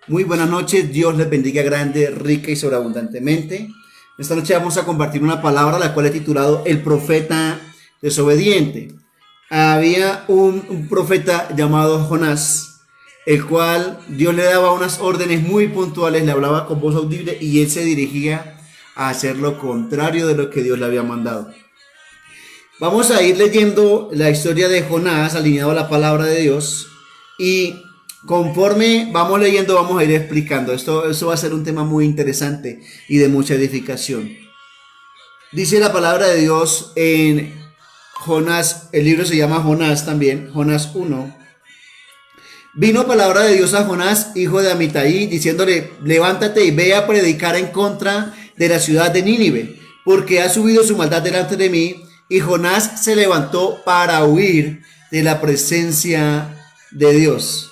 Muy buenas noches, Dios les bendiga grande, rica y sobreabundantemente. Esta noche vamos a compartir una palabra la cual he titulado El profeta desobediente. Había un profeta llamado Jonás, el cual Dios le daba unas órdenes muy puntuales, le hablaba con voz audible y él se dirigía a hacer lo contrario de lo que Dios le había mandado. Vamos a ir leyendo la historia de Jonás alineado a la palabra de Dios y conforme vamos leyendo vamos a ir explicando. Esto va a ser un tema muy interesante y de mucha edificación. Dice la palabra de Dios en Jonás, el libro se llama Jonás también, Jonás 1. Vino palabra de Dios a Jonás, hijo de Amitai, diciéndole, levántate y ve a predicar en contra de la ciudad de Nínive, porque ha subido su maldad delante de mí. Y Jonás se levantó para huir de la presencia de Dios.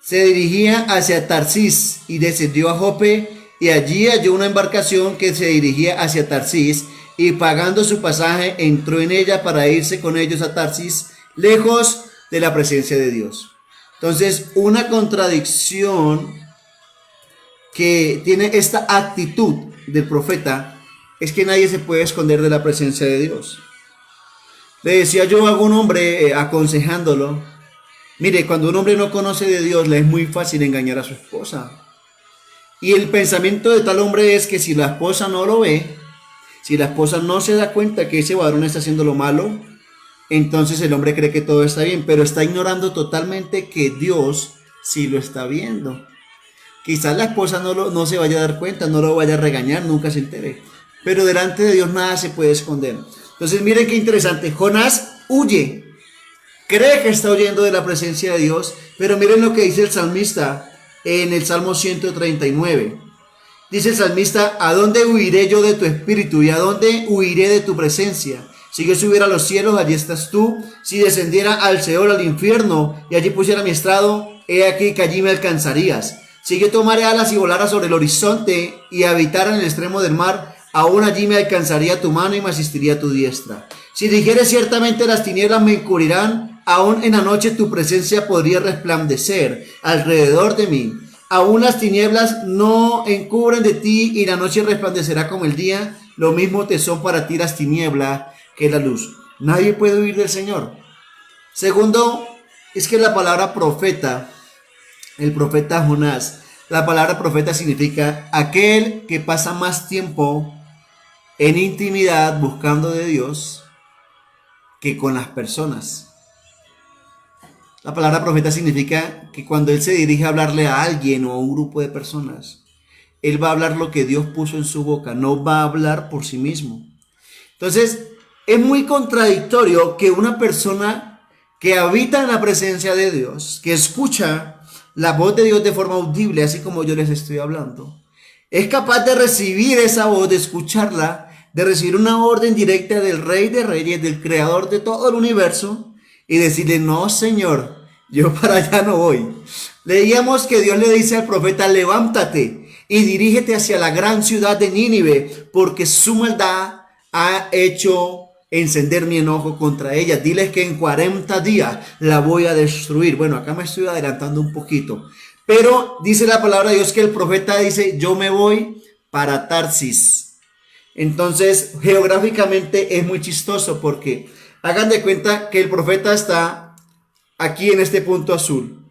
Se dirigía hacia Tarsis y descendió a Jope, y allí halló una embarcación que se dirigía hacia Tarsis, y pagando su pasaje entró en ella para irse con ellos a Tarsis, lejos de la presencia de Dios. Entonces, una contradicción que tiene esta actitud del profeta es que nadie se puede esconder de la presencia de Dios. Le decía yo a algún hombre aconsejándolo, mire, cuando un hombre no conoce de Dios le es muy fácil engañar a su esposa. Y el pensamiento de tal hombre es que si la esposa no lo ve, si la esposa no se da cuenta que ese varón está haciendo lo malo, entonces el hombre cree que todo está bien, pero está ignorando totalmente que Dios sí lo está viendo. Quizás la esposa no se vaya a dar cuenta, no lo vaya a regañar, nunca se entere. Pero delante de Dios nada se puede esconder. Entonces miren qué interesante. Jonás huye. Cree que está huyendo de la presencia de Dios. Pero miren lo que dice el salmista en el Salmo 139. Dice el salmista, ¿a dónde huiré yo de tu espíritu? ¿Y a dónde huiré de tu presencia? Si yo subiera a los cielos, allí estás tú. Si descendiera al Seol, al infierno, y allí pusiera mi estrado, he aquí que allí me alcanzarías. Si yo tomara alas y volara sobre el horizonte y habitara en el extremo del mar, aún allí me alcanzaría tu mano y me asistiría tu diestra. Si dijeres ciertamente las tinieblas me encubrirán, aún en la noche tu presencia podría resplandecer alrededor de mí. Aún las tinieblas no encubren de ti y la noche resplandecerá como el día. Lo mismo te son para ti las tinieblas que la luz. Nadie puede huir del Señor. Segundo, es que la palabra profeta, el profeta Jonás, la palabra profeta significa aquel que pasa más tiempo en intimidad buscando de Dios que con las personas. La palabra profeta significa que cuando él se dirige a hablarle a alguien o a un grupo de personas, él va a hablar lo que Dios puso en su boca, no va a hablar por sí mismo. Entonces, es muy contradictorio que una persona que habita en la presencia de Dios, que escucha la voz de Dios de forma audible, así como yo les estoy hablando, es capaz de recibir esa voz, de escucharla, de recibir una orden directa del Rey de Reyes, del Creador de todo el universo, y decirle, no, Señor, yo para allá no voy. Leíamos que Dios le dice al profeta, levántate y dirígete hacia la gran ciudad de Nínive, porque su maldad ha hecho encender mi enojo contra ella. Diles que en 40 días la voy a destruir. Bueno, acá me estoy adelantando un poquito. Pero dice la palabra de Dios que el profeta dice, yo me voy para Tarsis. Entonces, geográficamente es muy chistoso porque hagan de cuenta que el profeta está aquí en este punto azul.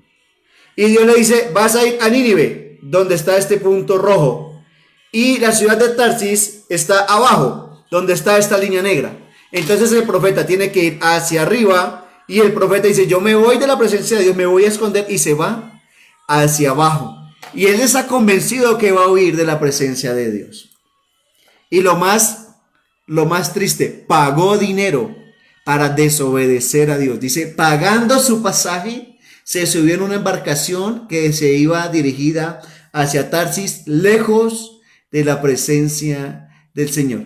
Y Dios le dice, vas a ir a Nínive, donde está este punto rojo. Y la ciudad de Tarsis está abajo, donde está esta línea negra. Entonces el profeta tiene que ir hacia arriba y el profeta dice, yo me voy de la presencia de Dios, me voy a esconder y se va hacia abajo. Y él está convencido que va a huir de la presencia de Dios. Y lo más triste, pagó dinero para desobedecer a Dios. Dice, pagando su pasaje, se subió en una embarcación que se iba dirigida hacia Tarsis, lejos de la presencia del Señor.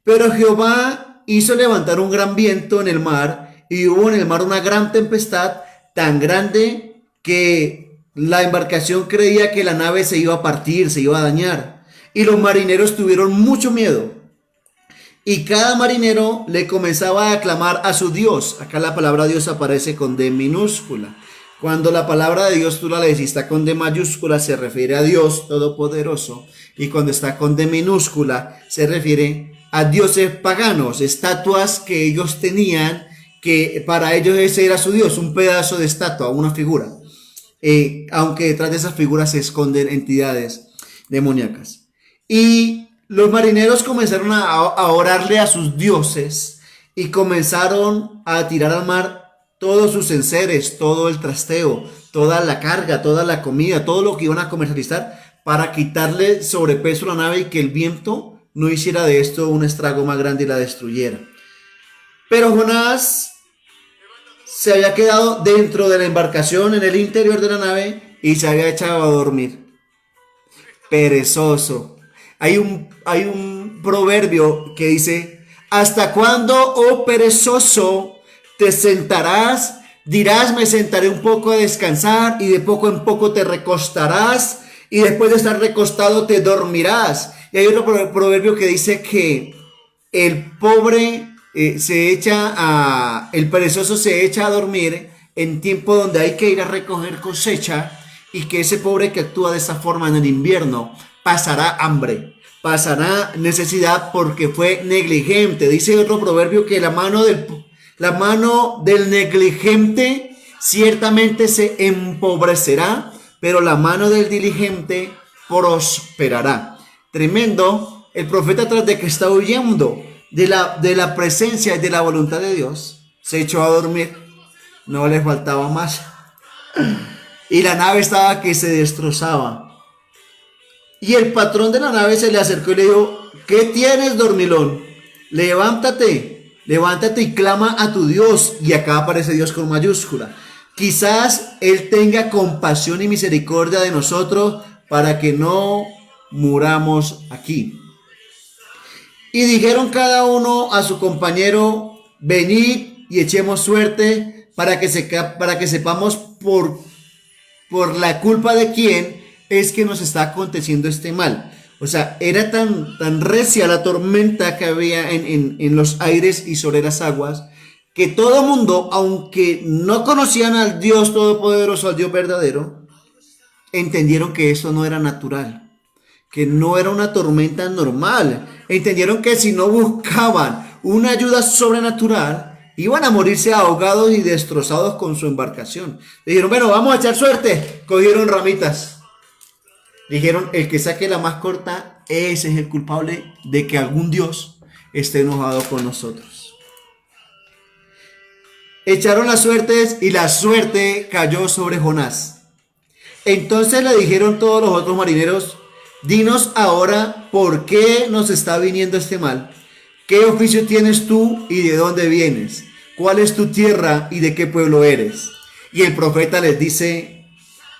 Pero Jehová hizo levantar un gran viento en el mar, y hubo en el mar una gran tempestad, tan grande que la embarcación creía que la nave se iba a partir, se iba a dañar. Y los marineros tuvieron mucho miedo. Y cada marinero le comenzaba a aclamar a su Dios. Acá la palabra Dios aparece con D minúscula. Cuando la palabra de Dios tú la lees y está con D mayúscula, se refiere a Dios Todopoderoso. Y cuando está con D minúscula, se refiere a dioses paganos, estatuas que ellos tenían, que para ellos ese era su Dios, un pedazo de estatua, una figura. Aunque detrás de esas figuras se esconden entidades demoníacas. Y los marineros comenzaron a orarle a sus dioses y comenzaron a tirar al mar todos sus enseres, todo el trasteo, toda la carga, toda la comida, todo lo que iban a comercializar para quitarle sobrepeso a la nave y que el viento no hiciera de esto un estrago más grande y la destruyera. Pero Jonás se había quedado dentro de la embarcación, en el interior de la nave, y se había echado a dormir. Perezoso. Hay un proverbio que dice: ¿hasta cuándo, oh perezoso, te sentarás? Dirás, me sentaré un poco a descansar, y de poco en poco te recostarás, y después de estar recostado te dormirás. Y hay otro proverbio que dice que el pobre el perezoso se echa a dormir en tiempo donde hay que ir a recoger cosecha, y que ese pobre que actúa de esa forma en el invierno pasará hambre, pasará necesidad porque fue negligente. Dice otro proverbio que la mano del negligente ciertamente se empobrecerá, pero la mano del diligente prosperará. Tremendo. El profeta, tras de que está huyendo de la presencia y de la voluntad de Dios, se echó a dormir. No le faltaba más. Y la nave estaba que se destrozaba. Y el patrón de la nave se le acercó y le dijo: ¿qué tienes, dormilón? Levántate y clama a tu Dios. Y acá aparece Dios con mayúscula. Quizás Él tenga compasión y misericordia de nosotros para que no muramos aquí. Y dijeron cada uno a su compañero: venid y echemos suerte para que sepamos por la culpa de quién es que nos está aconteciendo este mal. O sea, era tan recia la tormenta que había en los aires y sobre las aguas, que todo mundo, aunque no conocían al Dios Todopoderoso, al Dios verdadero, entendieron que eso no era natural, que no era una tormenta normal. Entendieron que si no buscaban una ayuda sobrenatural, iban a morirse ahogados y destrozados con su embarcación. Dijeron: bueno, vamos a echar suerte. Cogieron ramitas. Dijeron: el que saque la más corta, ese es el culpable de que algún Dios esté enojado con nosotros. Echaron las suertes y la suerte cayó sobre Jonás. Entonces le dijeron todos los otros marineros: dinos ahora por qué nos está viniendo este mal. ¿Qué oficio tienes tú y de dónde vienes? ¿Cuál es tu tierra y de qué pueblo eres? Y el profeta les dice: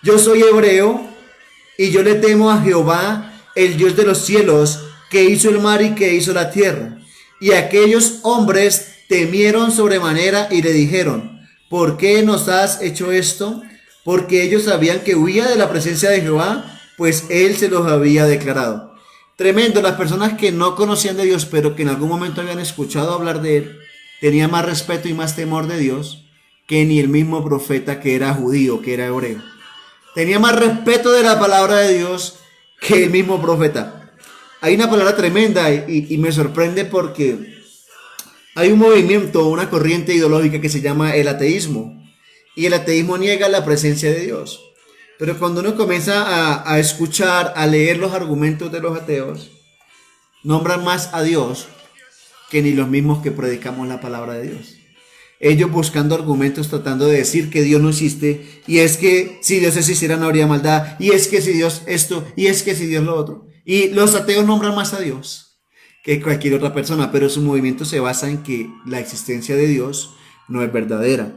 yo soy hebreo y yo le temo a Jehová, el Dios de los cielos, que hizo el mar y que hizo la tierra. Y aquellos hombres temieron sobremanera y le dijeron: ¿por qué nos has hecho esto? Porque ellos sabían que huía de la presencia de Jehová, pues Él se los había declarado. Tremendo. Las personas que no conocían de Dios, pero que en algún momento habían escuchado hablar de Él, tenían más respeto y más temor de Dios que ni el mismo profeta, que era judío, que era hebreo. Tenía más respeto de la palabra de Dios que el mismo profeta. Hay una palabra tremenda y me sorprende, porque hay un movimiento, una corriente ideológica que se llama el ateísmo. Y el ateísmo niega la presencia de Dios. Pero cuando uno comienza a escuchar, a leer los argumentos de los ateos, nombran más a Dios que ni los mismos que predicamos la palabra de Dios. Ellos buscando argumentos, tratando de decir que Dios no existe, y es que si Dios existiera no habría maldad, y es que si Dios esto, y es que si Dios lo otro. Y los ateos nombran más a Dios que cualquier otra persona, pero su movimiento se basa en que la existencia de Dios no es verdadera.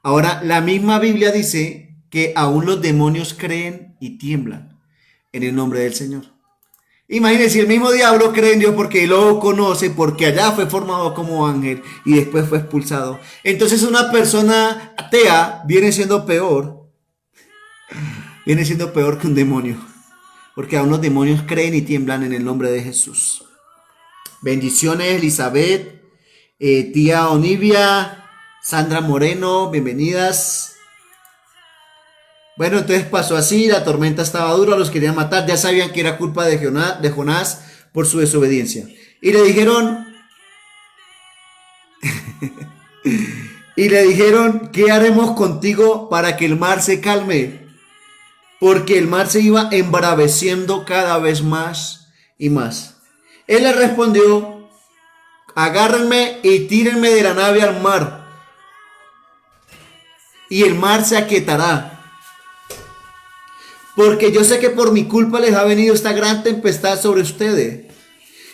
Ahora, la misma Biblia dice que aún los demonios creen y tiemblan en el nombre del Señor. Imagínense, el mismo diablo cree en Dios porque lo conoce, porque allá fue formado como ángel y después fue expulsado. Entonces una persona atea viene siendo peor que un demonio, porque aún los demonios creen y tiemblan en el nombre de Jesús. Bendiciones, Elizabeth, tía Onivia, Sandra Moreno, bienvenidas. Bueno, entonces pasó así, la tormenta estaba dura, los querían matar, ya sabían que era culpa de Jonás por su desobediencia. Y le dijeron, ¿qué haremos contigo para que el mar se calme? Porque el mar se iba embraveciendo cada vez más y más. Él le respondió, agárrenme y tírenme de la nave al mar, y el mar se aquietará. Porque yo sé que por mi culpa les ha venido esta gran tempestad sobre ustedes.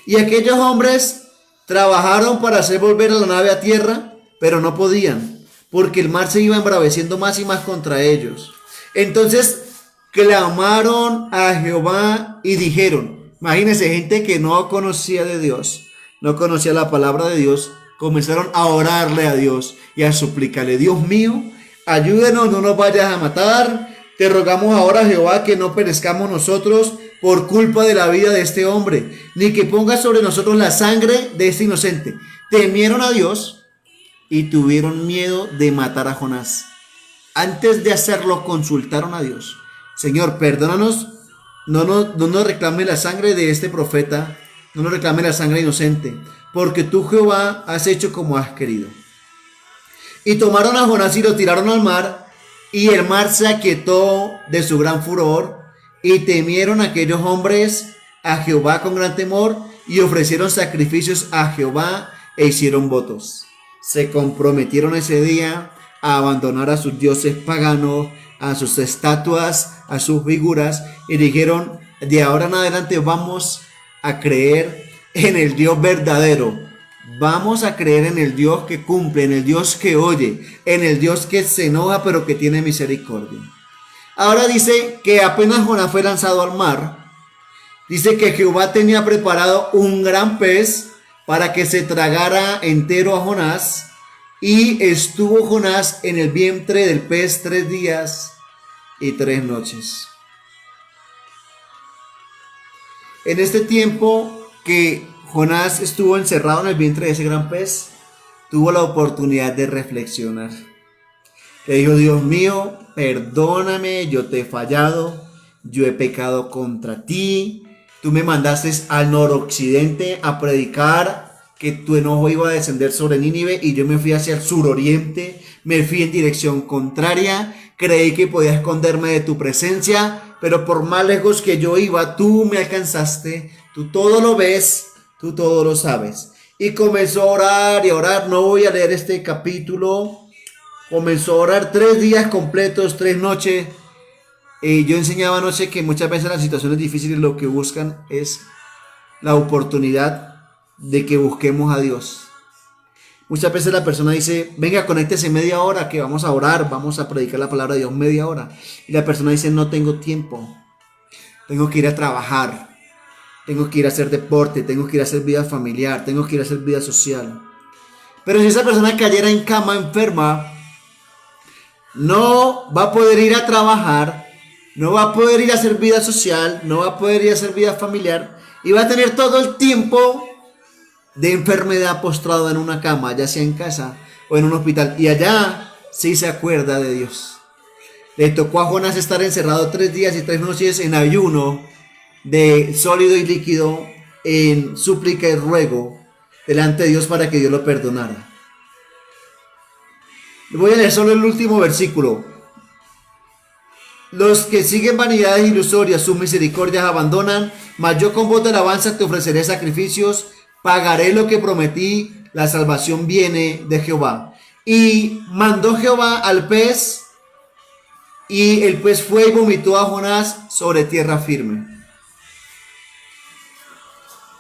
Y aquellos hombres trabajaron para hacer volver a la nave a tierra, pero no podían, porque el mar se iba embraveciendo más y más contra ellos. Entonces clamaron a Jehová y dijeron, imagínense, gente que no conocía de Dios, no conocía la palabra de Dios, comenzaron a orarle a Dios y a suplicarle, Dios mío, ayúdenos, no nos vayas a matar. Te rogamos ahora, Jehová, que no perezcamos nosotros por culpa de la vida de este hombre, ni que ponga sobre nosotros la sangre de este inocente. Temieron a Dios y tuvieron miedo de matar a Jonás. Antes de hacerlo, consultaron a Dios. Señor, perdónanos, no nos reclame la sangre de este profeta, no nos reclame la sangre inocente, porque tú, Jehová, has hecho como has querido. Y tomaron a Jonás y lo tiraron al mar, y el mar se aquietó de su gran furor, y temieron aquellos hombres a Jehová con gran temor, y ofrecieron sacrificios a Jehová e hicieron votos. Se comprometieron ese día a abandonar a sus dioses paganos, a sus estatuas, a sus figuras, y dijeron, de ahora en adelante vamos a creer en el Dios verdadero. Vamos a creer en el Dios que cumple, en el Dios que oye, en el Dios que se enoja pero que tiene misericordia. Ahora dice que apenas Jonás fue lanzado al mar, dice que Jehová tenía preparado un gran pez para que se tragara entero a Jonás, y estuvo Jonás en el vientre del pez 3 días y 3 noches. En este tiempo que Jonás estuvo encerrado en el vientre de ese gran pez, tuvo la oportunidad de reflexionar. Le dijo, Dios mío, perdóname, yo te he fallado, yo he pecado contra ti. Tú me mandaste al noroccidente a predicar que tu enojo iba a descender sobre Nínive, y yo me fui hacia el suroriente, me fui en dirección contraria, creí que podía esconderme de tu presencia, pero por más lejos que yo iba, tú me alcanzaste, tú todo lo ves, tú todo lo sabes. Y comenzó a orar y a orar. No voy a leer este capítulo. Comenzó a orar 3 días completos, 3 noches. Yo enseñaba anoche que muchas veces en las situaciones difíciles lo que buscan es la oportunidad de que busquemos a Dios. Muchas veces la persona dice, venga, conéctese media hora que vamos a orar, vamos a predicar la palabra de Dios media hora. Y la persona dice, no tengo tiempo, tengo que ir a trabajar, tengo que ir a hacer deporte, tengo que ir a hacer vida familiar, tengo que ir a hacer vida social. Pero si esa persona cayera en cama enferma, no va a poder ir a trabajar, no va a poder ir a hacer vida social, no va a poder ir a hacer vida familiar, y va a tener todo el tiempo de enfermedad postrado en una cama, ya sea en casa o en un hospital. Y allá sí se acuerda de Dios. Le tocó a Jonás estar encerrado 3 días y 3 noches en ayuno de sólido y líquido, en súplica y ruego delante de Dios para que Dios lo perdonara. Voy a leer solo el último versículo. Los que siguen vanidades ilusorias, sus misericordias abandonan, mas yo con voz de alabanza te ofreceré sacrificios, pagaré lo que prometí, la salvación viene de Jehová. Y mandó Jehová al pez, y el pez fue y vomitó a Jonás sobre tierra firme.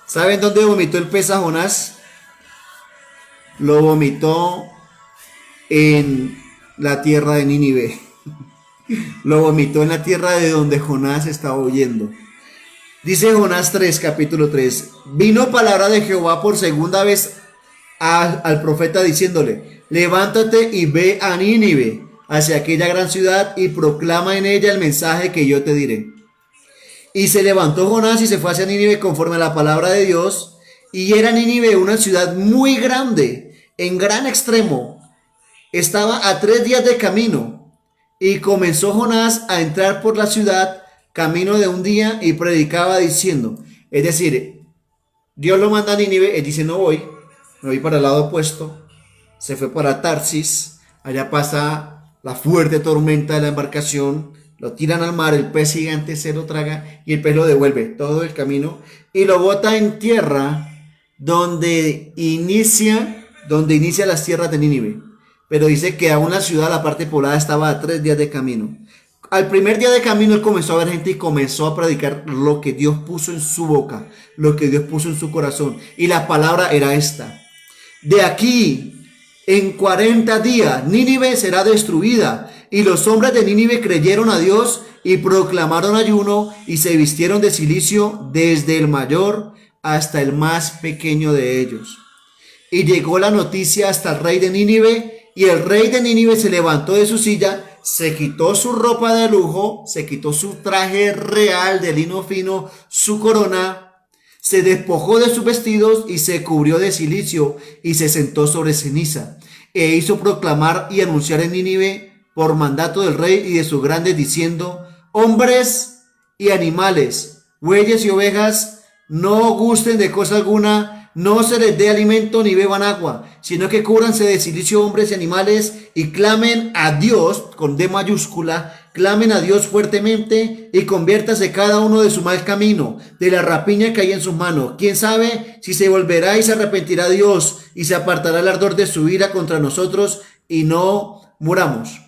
¿Saben dónde vomitó el pez a Jonás? Lo vomitó en la tierra de Nínive. Lo vomitó en la tierra de donde Jonás estaba huyendo. Dice Jonás 3, capítulo 3. Vino palabra de Jehová por segunda vez al profeta diciéndole, levántate y ve a Nínive, hacia aquella gran ciudad, y proclama en ella el mensaje que yo te diré. Y se levantó Jonás y se fue hacia Nínive conforme a la palabra de Dios. Y era Nínive una ciudad muy grande, en gran extremo. Estaba a 3 días de camino. Y comenzó Jonás a entrar por la ciudad camino de un día y predicaba diciendo, es decir, Dios lo manda a Nínive, él dice no voy, me voy para el lado opuesto, se fue para Tarsis, allá pasa la fuerte tormenta de la embarcación, lo tiran al mar, el pez gigante se lo traga y el pez lo devuelve todo el camino y lo bota en tierra donde inicia las tierras de Nínive. Pero dice que aún la ciudad, la parte poblada, estaba a 3 días de camino. Al primer día de camino él comenzó a ver gente y comenzó a predicar lo que Dios puso en su boca, lo que Dios puso en su corazón. Y la palabra era esta: de aquí en 40 días Nínive será destruida. Y los hombres de Nínive creyeron a Dios y proclamaron ayuno y se vistieron de cilicio desde el mayor hasta el más pequeño de ellos. Y llegó la noticia hasta el rey de Nínive, y el rey de Nínive se levantó de su silla, se quitó su ropa de lujo, se quitó su traje real de lino fino, su corona, se despojó de sus vestidos y se cubrió de cilicio y se sentó sobre ceniza. E hizo proclamar y anunciar en Nínive por mandato del rey y de sus grandes, diciendo: hombres y animales, bueyes y ovejas, no gusten de cosa alguna, no se les dé alimento ni beban agua, sino que cúbranse de cilicio hombres y animales y clamen a Dios, con D mayúscula, clamen a Dios fuertemente y conviértase cada uno de su mal camino, de la rapiña que hay en sus manos. ¿Quién sabe si se volverá y se arrepentirá Dios y se apartará el ardor de su ira contra nosotros y no muramos?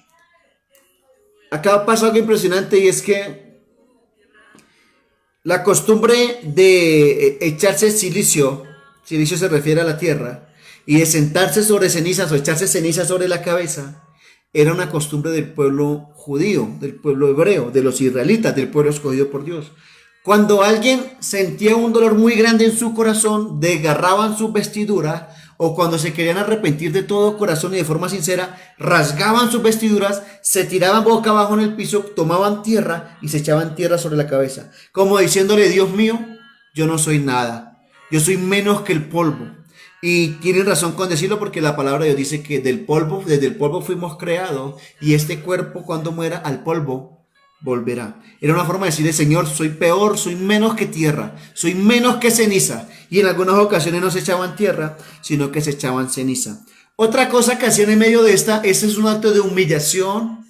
Acá pasa algo impresionante y es que la costumbre de echarse silicio se refiere a la tierra, y de sentarse sobre cenizas o echarse cenizas sobre la cabeza, era una costumbre del pueblo judío, del pueblo hebreo, de los israelitas, del pueblo escogido por Dios. Cuando alguien sentía un dolor muy grande en su corazón, desgarraban su vestidura, o cuando se querían arrepentir de todo corazón y de forma sincera, rasgaban sus vestiduras, se tiraban boca abajo en el piso, tomaban tierra y se echaban tierra sobre la cabeza, como diciéndole: Dios mío, yo no soy nada, yo soy menos que el polvo. Y tienen razón con decirlo, porque la palabra de Dios dice que del polvo, desde el polvo fuimos creados, y este cuerpo cuando muera al polvo volverá. Era una forma de decirle: Señor, soy peor, soy menos que tierra, soy menos que ceniza. Y en algunas ocasiones no se echaban tierra, sino que se echaban ceniza. Otra cosa que hacían en medio de ese es un acto de humillación,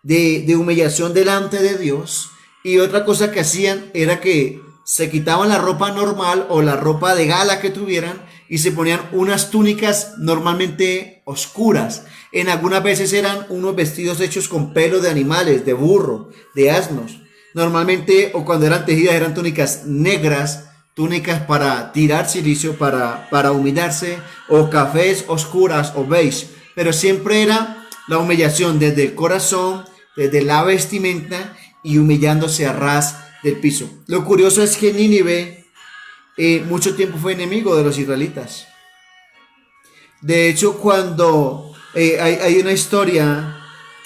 de humillación delante de Dios. Y otra cosa que hacían era que se quitaban la ropa normal o la ropa de gala que tuvieran y se ponían unas túnicas normalmente oscuras. En algunas veces eran unos vestidos hechos con pelo de animales, de burro, de asnos. Normalmente, o cuando eran tejidas, eran túnicas negras, túnicas para tirar silicio, para humillarse, o cafés oscuras o beige. Pero siempre era la humillación desde el corazón, desde la vestimenta y humillándose a ras del piso. Lo curioso es que Nínive mucho tiempo fue enemigo de los israelitas. De hecho, cuando hay una historia,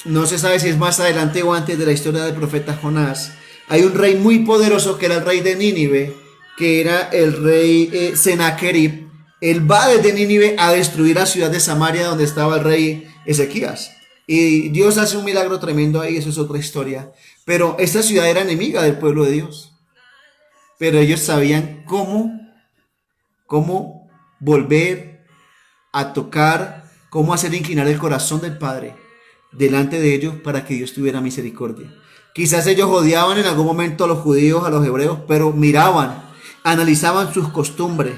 no se sabe si es más adelante o antes de la historia del profeta Jonás, hay un rey muy poderoso que era el rey de Nínive, que era el rey Sennacherib. Él va desde Nínive a destruir la ciudad de Samaria donde estaba el rey Ezequías. Y Dios hace un milagro tremendo ahí, eso es otra historia. Pero esta ciudad era enemiga del pueblo de Dios. Pero ellos sabían cómo volver a tocar, cómo hacer inclinar el corazón del Padre delante de ellos para que Dios tuviera misericordia. Quizás ellos odiaban en algún momento a los judíos, a los hebreos, pero miraban, analizaban sus costumbres.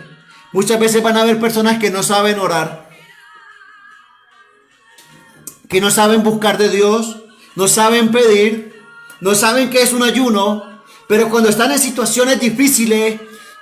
Muchas veces van a haber personas que no saben orar, que no saben buscar de Dios, no saben pedir, no saben qué es un ayuno, pero cuando están en situaciones difíciles,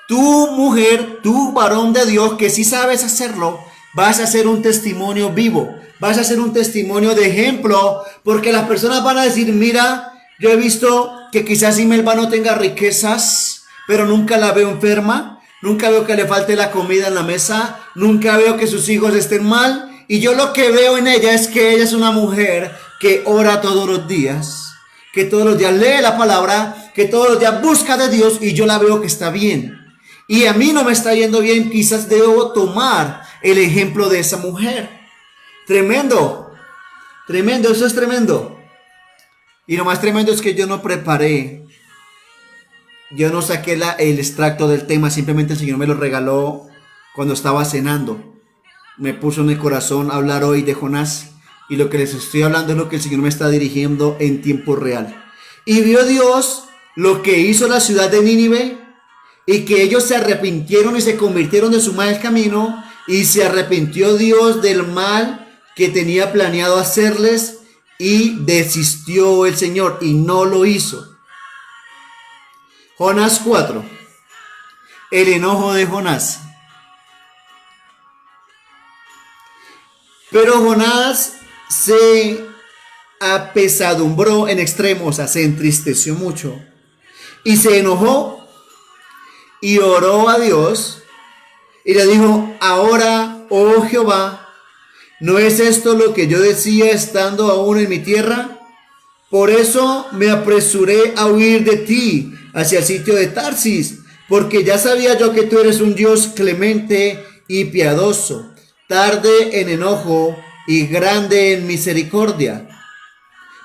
tú mujer, tú varón de Dios que sí sabes hacerlo, vas a ser un testimonio vivo, vas a ser un testimonio de ejemplo, porque las personas van a decir: mira, yo he visto que quizás Imelva no tenga riquezas, pero nunca la veo enferma, nunca veo que le falte la comida en la mesa, nunca veo que sus hijos estén mal, y yo lo que veo en ella es que ella es una mujer que ora todos los días, que todos los días lee la palabra, que todos los días busca de Dios, y yo la veo que está bien. Y a mí no me está yendo bien, quizás debo tomar el ejemplo de esa mujer. Tremendo, tremendo, eso es tremendo. Y lo más tremendo es que yo no preparé, yo no saqué el extracto del tema, simplemente el Señor me lo regaló cuando estaba cenando. Me puso en el corazón hablar hoy de Jonás, y lo que les estoy hablando es lo que el Señor me está dirigiendo en tiempo real. Y vio Dios lo que hizo la ciudad de Nínive, y que ellos se arrepintieron y se convirtieron de su mal camino, y se arrepintió Dios del mal que tenía planeado hacerles, y desistió el Señor y no lo hizo. Jonás 4. El enojo de Jonás. Pero Jonás se apesadumbró en extremo, o sea, se entristeció mucho y se enojó y oró a Dios y le dijo: ahora, oh Jehová, ¿no es esto lo que yo decía estando aún en mi tierra? Por eso me apresuré a huir de ti hacia el sitio de Tarsis, porque ya sabía yo que tú eres un Dios clemente y piadoso, tarde en enojo y grande en misericordia.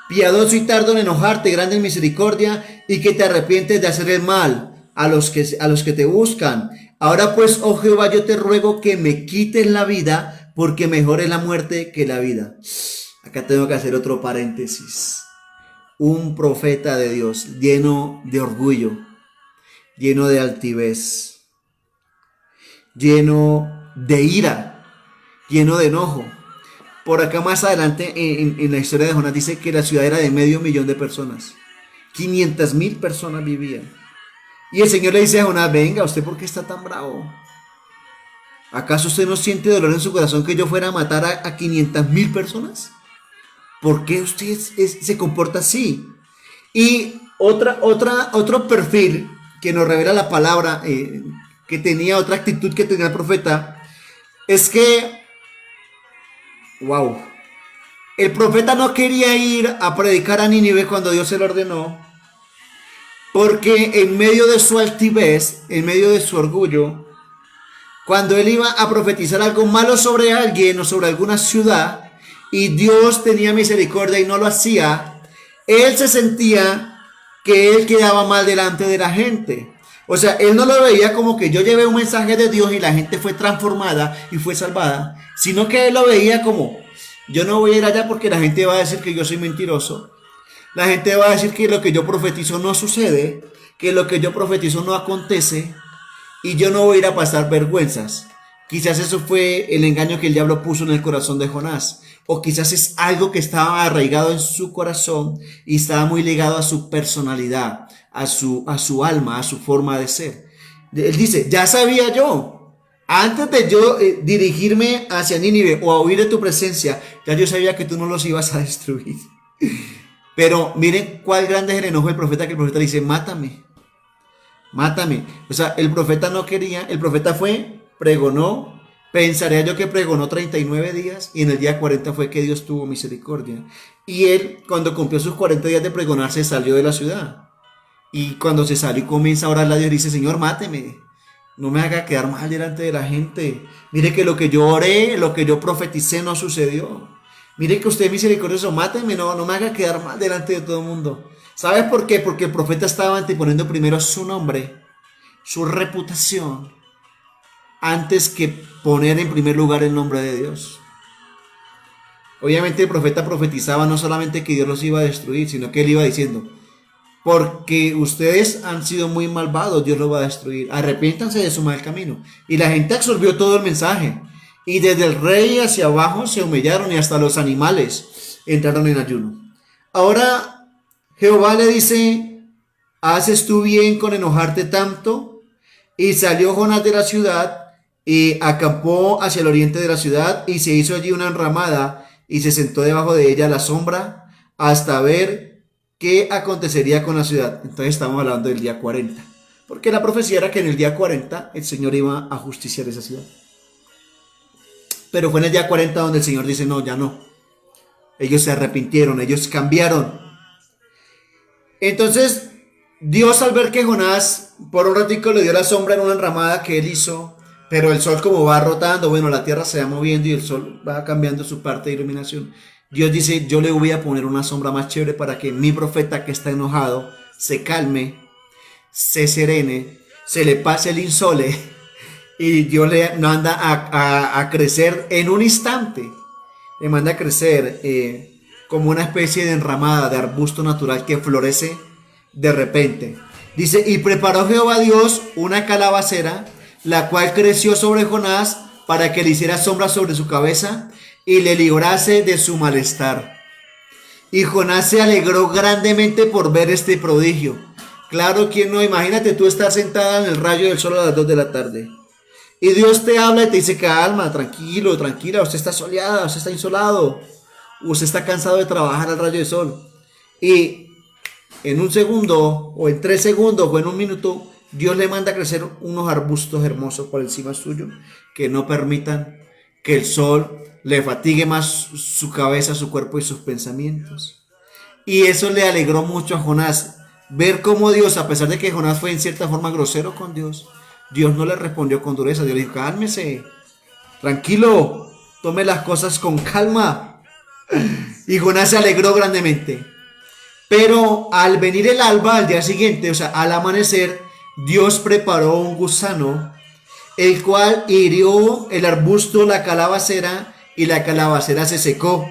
Piadoso y tardo en enojarte, grande en misericordia, y que te arrepientes de hacer el mal a los que te buscan. Ahora pues, oh Jehová, yo te ruego que me quites la vida, porque mejor es la muerte que la vida. Acá tengo que hacer otro paréntesis. Un profeta de Dios lleno de orgullo, lleno de altivez, lleno de ira, lleno de enojo. Por acá más adelante en la historia de Jonás dice que la ciudad era de 500,000 de personas. 500,000 personas vivían. Y el Señor le dice a Jonás: venga, ¿usted por qué está tan bravo? ¿Acaso usted no siente dolor en su corazón que yo fuera a matar a 500,000 personas? ¿Por qué usted se comporta así? Y otro perfil que nos revela la palabra, que tenía otra actitud que tenía el profeta, es que, wow, el profeta no quería ir a predicar a Nínive cuando Dios se lo ordenó, porque en medio de su altivez, en medio de su orgullo, cuando él iba a profetizar algo malo sobre alguien o sobre alguna ciudad, y Dios tenía misericordia y no lo hacía, él se sentía que él quedaba mal delante de la gente. O sea, él no lo veía como que yo llevé un mensaje de Dios y la gente fue transformada y fue salvada, sino que él lo veía como: yo no voy a ir allá porque la gente va a decir que yo soy mentiroso, la gente va a decir que lo que yo profetizo no sucede, que lo que yo profetizo no acontece, y yo no voy a ir a pasar vergüenzas. Quizás eso fue el engaño que el diablo puso en el corazón de Jonás. O quizás es algo que estaba arraigado en su corazón y estaba muy ligado a su personalidad, a su alma, a su forma de ser. Él dice: ya sabía yo, antes de yo dirigirme hacia Nínive o a huir de tu presencia, ya yo sabía que tú no los ibas a destruir. Pero miren cuál grande es el enojo del profeta, que el profeta dice: mátame, mátame. O sea, el profeta no quería, el profeta fue, pregonó. Pensaría yo que pregonó 39 días y en el día 40 fue que Dios tuvo misericordia. Y él, cuando cumplió sus 40 días de pregonar, se salió de la ciudad. Y cuando se salió y comienza a orar a Dios, dice: Señor, máteme, no me haga quedar mal delante de la gente. Mire que lo que yo oré, lo que yo profeticé no sucedió. Mire que usted es misericordioso, máteme, no me haga quedar mal delante de todo el mundo. ¿Sabes por qué? Porque el profeta estaba anteponiendo primero su nombre, su reputación, antes que poner en primer lugar el nombre de Dios. Obviamente el profeta profetizaba no solamente que Dios los iba a destruir, sino que él iba diciendo: porque ustedes han sido muy malvados, Dios los va a destruir, arrepiéntanse de su mal camino. Y la gente absorbió todo el mensaje, y desde el rey hacia abajo se humillaron, y hasta los animales entraron en ayuno. Ahora Jehová le dice: ¿haces tú bien con enojarte tanto? Y salió Jonás de la ciudad y acampó hacia el oriente de la ciudad, y se hizo allí una enramada y se sentó debajo de ella a la sombra hasta ver qué acontecería con la ciudad. Entonces estamos hablando del día 40, porque la profecía era que en el día 40 el Señor iba a justiciar esa ciudad. Pero fue en el día 40 donde el Señor dice: no, ya no. Ellos se arrepintieron, ellos cambiaron. Entonces Dios, al ver que Jonás por un ratico le dio la sombra en una enramada que él hizo, pero el sol como va rotando, bueno, la tierra se va moviendo y el sol va cambiando su parte de iluminación. Dios dice, yo le voy a poner una sombra más chévere para que mi profeta que está enojado se calme, se serene, se le pase el insole y Dios le manda a crecer en un instante. Le manda a crecer como una especie de enramada de arbusto natural que florece de repente. Dice, y preparó Jehová Dios una calabacera, la cual creció sobre Jonás para que le hiciera sombra sobre su cabeza y le librase de su malestar. Y Jonás se alegró grandemente por ver este prodigio. Claro, ¿quién no? Imagínate tú estar sentada en el rayo del sol a las 2 de la tarde. Y Dios te habla y te dice, calma, tranquilo, tranquila, usted está soleada, usted está insolado, usted está cansado de trabajar al rayo del sol. Y en un segundo, o en 3 segundos, o en un minuto, Dios le manda a crecer unos arbustos hermosos por encima suyo, que no permitan que el sol le fatigue más su cabeza, su cuerpo y sus pensamientos. Y eso le alegró mucho a Jonás, ver cómo Dios, a pesar de que Jonás fue en cierta forma grosero con Dios, Dios no le respondió con dureza. Dios le dijo, cálmese, tranquilo, tome las cosas con calma. Y Jonás se alegró grandemente. Pero al venir el alba, al día siguiente, o sea, al amanecer, Dios preparó un gusano, el cual hirió el arbusto, la calabacera, y la calabacera se secó.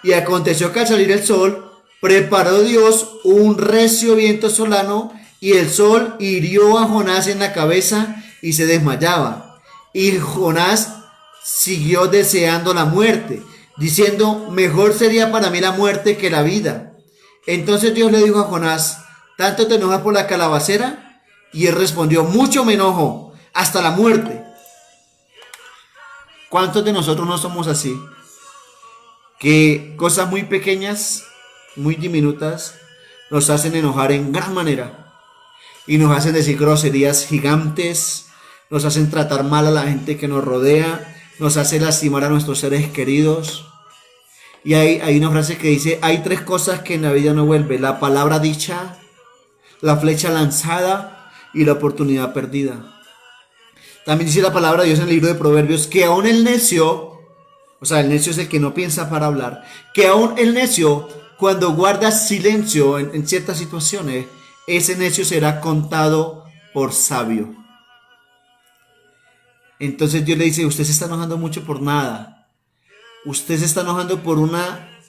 Y aconteció que al salir el sol, preparó Dios un recio viento solano, y el sol hirió a Jonás en la cabeza y se desmayaba. Y Jonás siguió deseando la muerte, diciendo, mejor sería para mí la muerte que la vida. Entonces Dios le dijo a Jonás, ¿tanto te enojas por la calabacera? Y él respondió, mucho me enojo, hasta la muerte. ¿Cuántos de nosotros no somos así? Que cosas muy pequeñas, muy diminutas, nos hacen enojar en gran manera. Y nos hacen decir groserías gigantes, nos hacen tratar mal a la gente que nos rodea, nos hace lastimar a nuestros seres queridos. Y hay una frase que dice, hay 3 cosas que en la vida no vuelve: la palabra dicha, la flecha lanzada y la oportunidad perdida. También dice la palabra de Dios en el libro de Proverbios que aún el necio, o sea, el necio es el que no piensa para hablar, que aún el necio, cuando guarda silencio en ciertas situaciones, ese necio será contado por sabio. Entonces Dios le dice, usted se está enojando mucho por nada. Usted se está enojando por una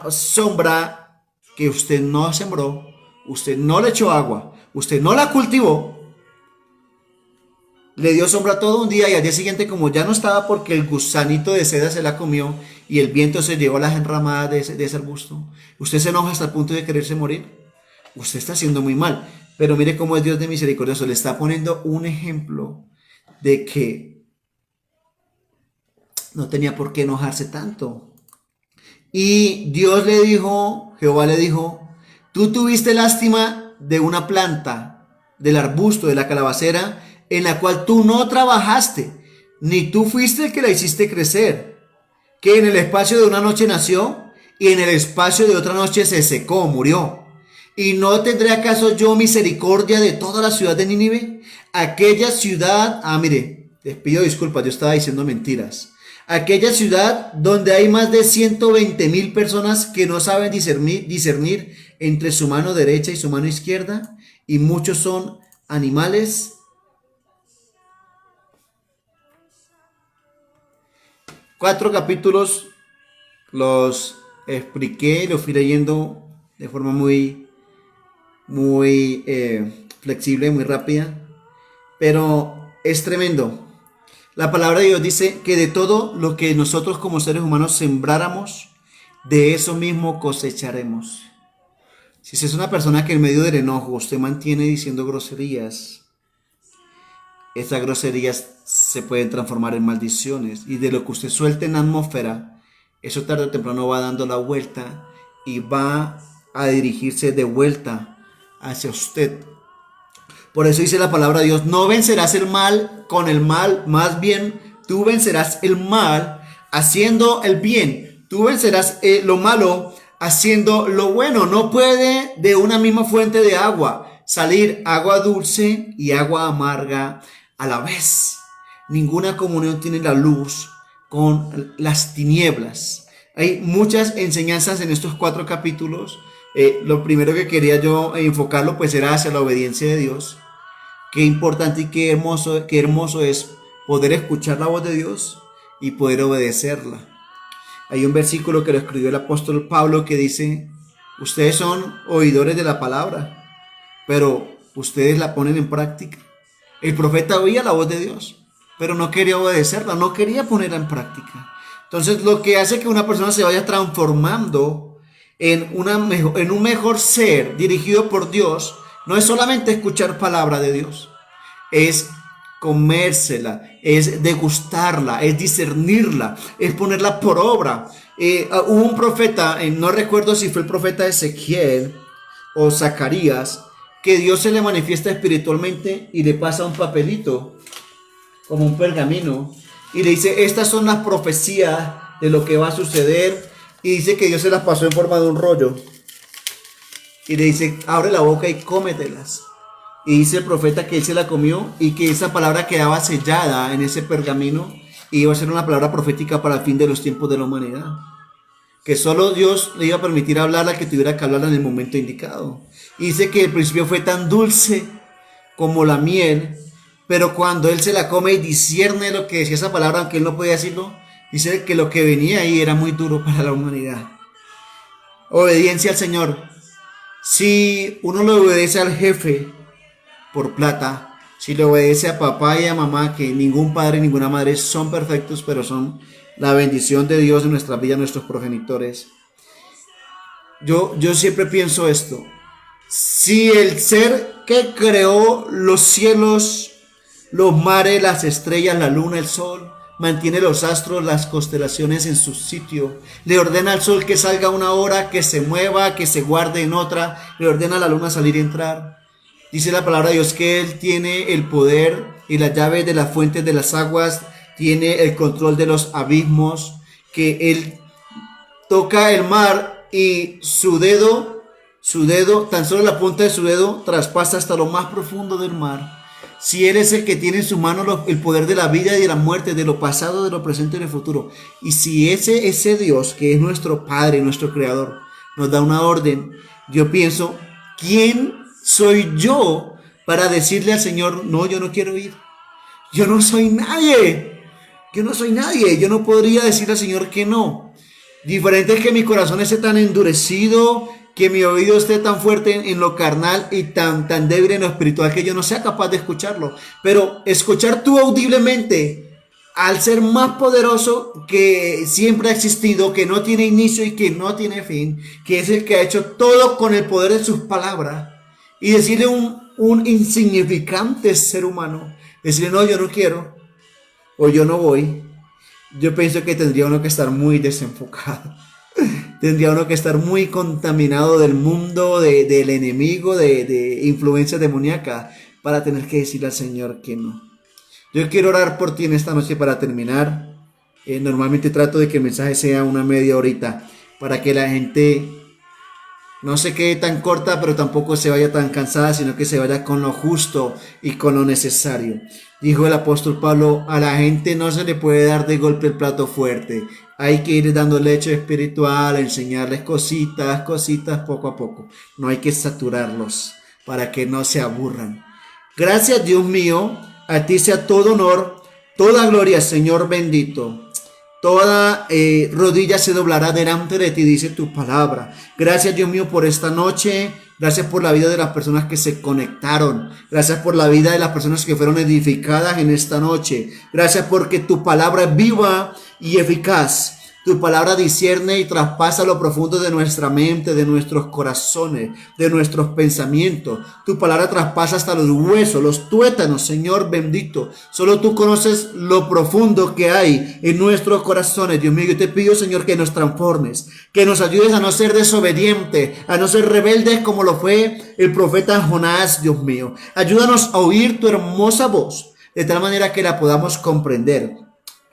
sombra que usted no sembró, usted no le echó agua, usted no la cultivó, le dio sombra todo un día y al día siguiente, como ya no estaba porque el gusanito de seda se la comió y el viento se llevó las enramadas de ese arbusto, usted se enoja hasta el punto de quererse morir. Usted está haciendo muy mal. Pero mire cómo es Dios de misericordioso. Le está poniendo un ejemplo de que no tenía por qué enojarse tanto. Y Dios le dijo, Jehová le dijo, tú tuviste lástima de una planta, del arbusto, de la calabacera, en la cual tú no trabajaste, ni tú fuiste el que la hiciste crecer, que en el espacio de una noche nació, y en el espacio de otra noche se secó, murió. ¿Y no tendré acaso yo misericordia de toda la ciudad de Nínive? Aquella ciudad, mire, les pido disculpas, yo estaba diciendo mentiras. Aquella ciudad donde hay más de 120,000 personas que no saben discernir entre su mano derecha y su mano izquierda, y muchos son animales. Cuatro capítulos los expliqué, los fui leyendo de forma muy flexible, muy rápida, pero es tremendo. La palabra de Dios dice que de todo lo que nosotros como seres humanos sembráramos, de eso mismo cosecharemos. Si usted es una persona que en medio del enojo usted mantiene diciendo groserías, esas groserías se pueden transformar en maldiciones, y de lo que usted suelte en la atmósfera, eso tarde o temprano va dando la vuelta y va a dirigirse de vuelta hacia usted. Por eso dice la palabra de Dios, no vencerás el mal con el mal, más bien tú vencerás el mal haciendo el bien. Tú vencerás lo malo haciendo lo bueno. No puede de una misma fuente de agua salir agua dulce y agua amarga a la vez. Ninguna comunión tiene la luz con las tinieblas. Hay muchas enseñanzas en estos 4 capítulos. Lo primero que quería yo enfocarlo pues era hacia la obediencia de Dios. Qué importante y qué hermoso es poder escuchar la voz de Dios y poder obedecerla. Hay un versículo que lo escribió el apóstol Pablo que dice: ustedes son oidores de la palabra, pero ustedes la ponen en práctica. El profeta oía la voz de Dios, pero no quería obedecerla, no quería ponerla en práctica. Entonces, lo que hace que una persona se vaya transformando en un mejor ser dirigido por Dios no es solamente escuchar palabra de Dios, es comérsela, es degustarla, es discernirla, es ponerla por obra. Hubo un profeta, no recuerdo si fue el profeta Ezequiel o Zacarías, que Dios se le manifiesta espiritualmente y le pasa un papelito, como un pergamino, y le dice: estas son las profecías de lo que va a suceder, y dice que Dios se las pasó en forma de un rollo, y le dice: abre la boca y cómetelas. Y dice el profeta que él se la comió y que esa palabra quedaba sellada en ese pergamino y iba a ser una palabra profética para el fin de los tiempos de la humanidad. Que solo Dios le iba a permitir hablarla, que tuviera que hablarla en el momento indicado. Y dice que el principio fue tan dulce como la miel, pero cuando él se la come y discierne lo que decía esa palabra, aunque él no podía decirlo, dice que lo que venía ahí era muy duro para la humanidad. Obediencia al Señor. Si uno le obedece al jefe por plata, si le obedece a papá y a mamá, que ningún padre y ninguna madre son perfectos, pero son la bendición de Dios en nuestra vida, nuestros progenitores. Yo siempre pienso esto: si el ser que creó los cielos, los mares, las estrellas, la luna, el sol, mantiene los astros, las constelaciones en su sitio, le ordena al sol que salga una hora, que se mueva, que se guarde en otra, le ordena a la luna salir y entrar. Dice la palabra de Dios que Él tiene el poder y la llave de las fuentes de las aguas, tiene el control de los abismos, que Él toca el mar y su dedo, tan solo la punta de su dedo, traspasa hasta lo más profundo del mar. Si Él es el que tiene en su mano el poder de la vida y de la muerte, de lo pasado, de lo presente y del futuro, y si ese Dios que es nuestro Padre, nuestro Creador, nos da una orden, yo pienso: ¿quién soy yo para decirle al Señor: no, yo no quiero ir? Yo no soy nadie. Yo no podría decirle al Señor que no. Diferente es que mi corazón esté tan endurecido, que mi oído esté tan fuerte en lo carnal y tan débil en lo espiritual, que yo no sea capaz de escucharlo. Pero escuchar tú audiblemente al ser más poderoso que siempre ha existido, que no tiene inicio y que no tiene fin, que es el que ha hecho todo con el poder de sus palabras, y decirle un insignificante ser humano, decirle: no, yo no quiero, o yo no voy. Yo pienso que tendría uno que estar muy desenfocado. Tendría uno que estar muy contaminado del mundo, del enemigo, de influencia demoníaca, para tener que decirle al Señor que no. Yo quiero orar por ti en esta noche para terminar. Normalmente trato de que el mensaje sea una media horita, para que la gente no se quede tan corta, pero tampoco se vaya tan cansada, sino que se vaya con lo justo y con lo necesario. Dijo el apóstol Pablo: a la gente no se le puede dar de golpe el plato fuerte. Hay que ir dando leche espiritual, enseñarles cositas poco a poco. No hay que saturarlos para que no se aburran. Gracias, Dios mío. A ti sea todo honor, toda gloria, Señor bendito. Toda rodilla se doblará delante de ti, dice tu palabra. Gracias, Dios mío, por esta noche. Gracias por la vida de las personas que se conectaron. Gracias por la vida de las personas que fueron edificadas en esta noche. Gracias porque tu palabra es viva y eficaz. Tu palabra discierne y traspasa lo profundo de nuestra mente, de nuestros corazones, de nuestros pensamientos. Tu palabra traspasa hasta los huesos, los tuétanos, Señor bendito. Solo tú conoces lo profundo que hay en nuestros corazones. Dios mío, yo te pido, Señor, que nos transformes, que nos ayudes a no ser desobedientes, a no ser rebeldes como lo fue el profeta Jonás, Dios mío. Ayúdanos a oír tu hermosa voz, de tal manera que la podamos comprender.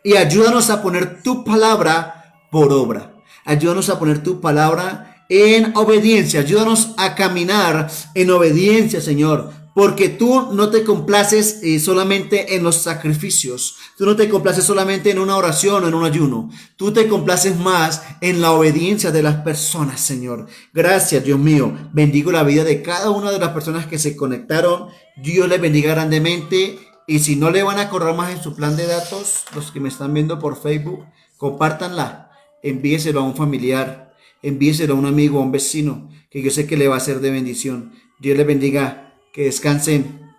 Y ayúdanos a poner tu palabra por obra. Ayúdanos a poner tu palabra en obediencia. Ayúdanos a caminar en obediencia, Señor, Porque tú no te complaces solamente en los sacrificios. Tú no te complaces solamente en una oración o en un ayuno. Tú te complaces más en la obediencia de las personas, Señor. Gracias, Dios mío. Bendigo la vida de cada una de las personas que se conectaron. Dios les bendiga grandemente. Y si no le van a correr más en su plan de datos, los que me están viendo por Facebook, compártanla. Envíeselo a un familiar. Envíeselo a un amigo, a un vecino, que yo sé que le va a ser de bendición. Dios les bendiga. Que descansen.